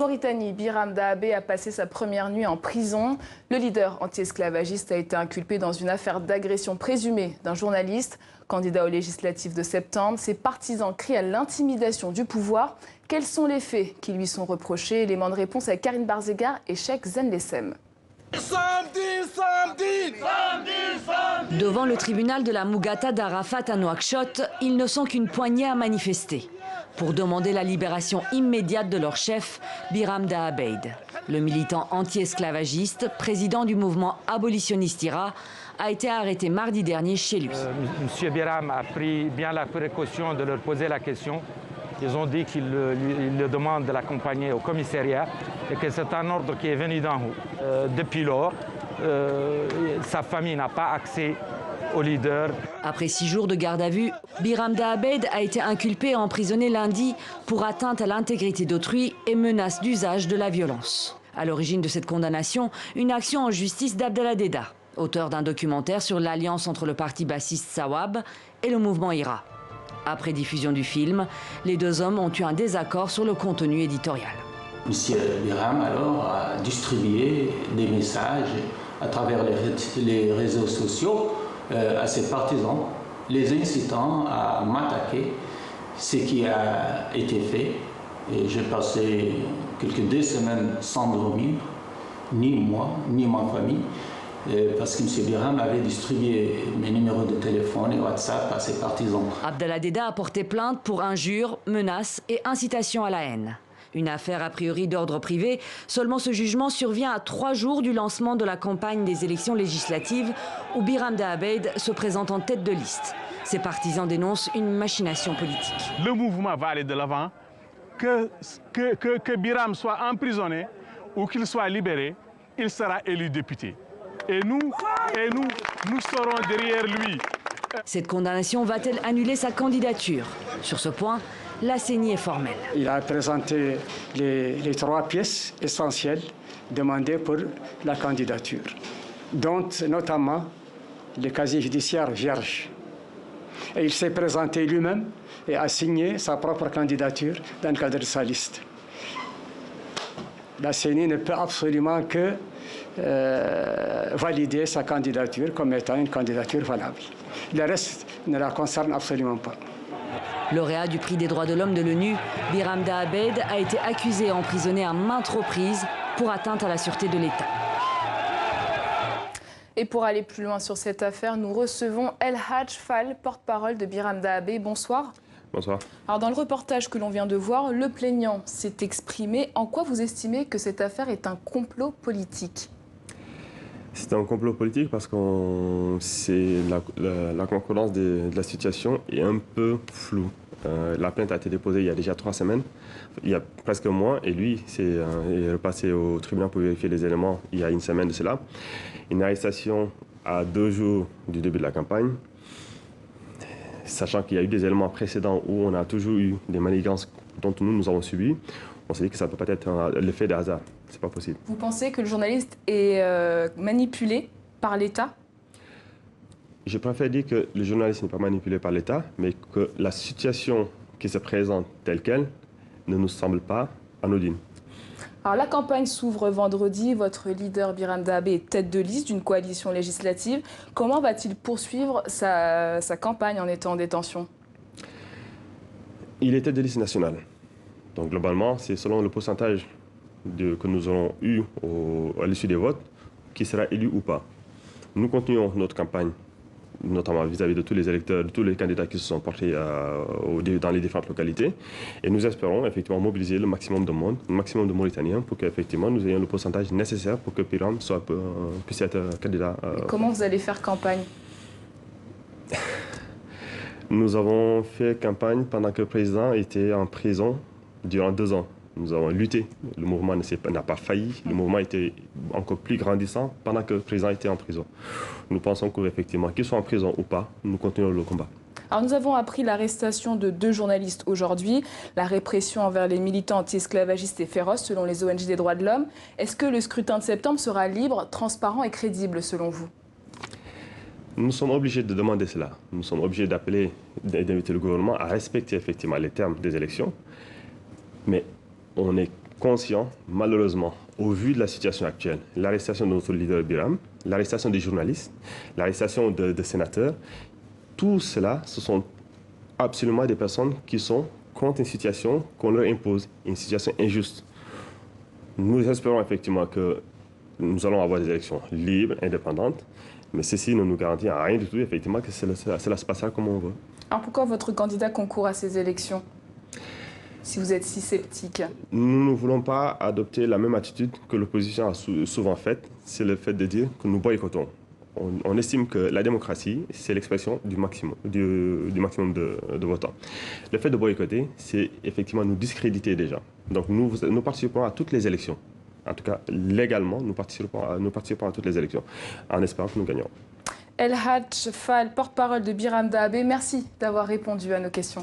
En Mauritanie, Biram Dahabé a passé sa première nuit en prison. Le leader anti-esclavagiste a été inculpé dans une affaire d'agression présumée d'un journaliste. Candidat aux législatives de septembre, ses partisans crient à l'intimidation du pouvoir. Quels sont les faits qui lui sont reprochés? Élément de réponse avec Karine Barzega et Cheikh Zenlessem. Devant le tribunal de la Mougata d'Arafat à Nouakchott, ils ne sont qu'une poignée à manifester pour demander la libération immédiate de leur chef, Biram Dahabeid. Le militant anti-esclavagiste, président du mouvement abolitionniste IRA, a été arrêté mardi dernier chez lui. Monsieur Biram a pris bien la précaution de leur poser la question. Ils ont dit qu'ils le demandent de l'accompagner au commissariat et que c'est un ordre qui est venu d'en haut. Depuis lors, sa famille n'a pas accès au leader. Après 6 jours de garde à vue, Biram Dahabeid a été inculpé et emprisonné lundi pour atteinte à l'intégrité d'autrui et menace d'usage de la violence. À l'origine de cette condamnation, une action en justice d'Abdallah Deda, auteur d'un documentaire sur l'alliance entre le parti bassiste Sawab et le mouvement IRA. Après diffusion du film, les deux hommes ont eu un désaccord sur le contenu éditorial. Monsieur Biram alors a distribué des messages à travers les réseaux sociaux à ses partisans, les incitant à m'attaquer, ce qui a été fait. Et j'ai passé deux semaines sans dormir, ni moi, ni ma famille, parce que M. Biram avait distribué mes numéros de téléphone et WhatsApp à ses partisans. Abdallah Deda a porté plainte pour injures, menaces et incitation à la haine. Une affaire a priori d'ordre privé, seulement ce jugement survient à 3 jours du lancement de la campagne des élections législatives où Biram Dahabeid se présente en tête de liste. Ses partisans dénoncent une machination politique. Le mouvement va aller de l'avant, que Biram soit emprisonné ou qu'il soit libéré, il sera élu député. Et nous serons derrière lui. Cette condamnation va-t-elle annuler sa candidature? Sur ce point, la CENI est formelle. Il a présenté les 3 pièces essentielles demandées pour la candidature, dont notamment le casier judiciaire vierge. Et il s'est présenté lui-même et a signé sa propre candidature dans le cadre de sa liste. La CENI ne peut absolument que valider sa candidature comme étant une candidature valable. Le reste ne la concerne absolument pas. Lauréat du prix des droits de l'homme de l'ONU, Biram Dahabeid a été accusé et emprisonné à maintes reprises pour atteinte à la sûreté de l'État. Et pour aller plus loin sur cette affaire, nous recevons El Hadj Fall, porte-parole de Biram Dahabé. Bonsoir. Bonsoir. Alors dans le reportage que l'on vient de voir, le plaignant s'est exprimé. En quoi vous estimez que cette affaire est un complot politique? C'est un complot politique parce que la concordance de la situation est un peu floue. La plainte a été déposée il y a déjà 3 semaines, il y a presque un mois, et lui est repassé au tribunal pour vérifier les éléments il y a 1 semaine de cela. Une arrestation à 2 jours du début de la campagne, sachant qu'il y a eu des éléments précédents où on a toujours eu des manigances dont nous avons subi. On s'est dit que ça ne peut pas être l'effet de hasard. C'est pas possible. Vous pensez que le journaliste est manipulé par l'État? Je préfère dire que le journaliste n'est pas manipulé par l'État, mais que la situation qui se présente telle qu'elle ne nous semble pas anodine. Alors la campagne s'ouvre vendredi. Votre leader Biram Dahabé est tête de liste d'une coalition législative. Comment va-t-il poursuivre sa campagne en étant en détention? Il est tête de liste nationale. Donc globalement, c'est selon le pourcentage que nous aurons eu à l'issue des votes qui sera élu ou pas. Nous continuons notre campagne, notamment vis-à-vis de tous les électeurs, de tous les candidats qui se sont portés dans les différentes localités. Et nous espérons effectivement mobiliser le maximum de monde, le maximum de Mauritaniens pour qu'effectivement nous ayons le pourcentage nécessaire pour que Biram puisse être candidat. Comment vous allez faire campagne? Nous avons fait campagne pendant que le président était en prison durant 2 ans. Nous avons lutté. Le mouvement n'a pas failli. Le mouvement était encore plus grandissant pendant que le président était en prison. Nous pensons qu'effectivement, qu'il soit en prison ou pas, nous continuons le combat. Alors nous avons appris l'arrestation de 2 journalistes aujourd'hui. La répression envers les militants anti-esclavagistes est féroce selon les ONG des droits de l'homme. Est-ce que le scrutin de septembre sera libre, transparent et crédible selon vous? Nous sommes obligés de demander cela. Nous sommes obligés d'inviter le gouvernement à respecter effectivement les termes des élections. Mais on est conscients, malheureusement, au vu de la situation actuelle, l'arrestation de notre leader Biram, l'arrestation des journalistes, l'arrestation de sénateurs, tout cela, ce sont absolument des personnes qui sont contre une situation qu'on leur impose, une situation injuste. Nous espérons effectivement que nous allons avoir des élections libres, indépendantes, mais ceci ne nous garantit à rien du tout, effectivement, que cela se passera comme on veut. Alors pourquoi votre candidat concourt à ces élections, si vous êtes si sceptique? Nous ne voulons pas adopter la même attitude que l'opposition a souvent faite, c'est le fait de dire que nous boycottons. On estime que la démocratie, c'est l'expression du maximum de votants. Le fait de boycotter, c'est effectivement nous discréditer déjà. Donc nous participons à toutes les élections. En tout cas, légalement, nous participons à toutes les élections, en espérant que nous gagnons. El Hadj Fall, porte-parole de Biram Dahbeh, merci d'avoir répondu à nos questions.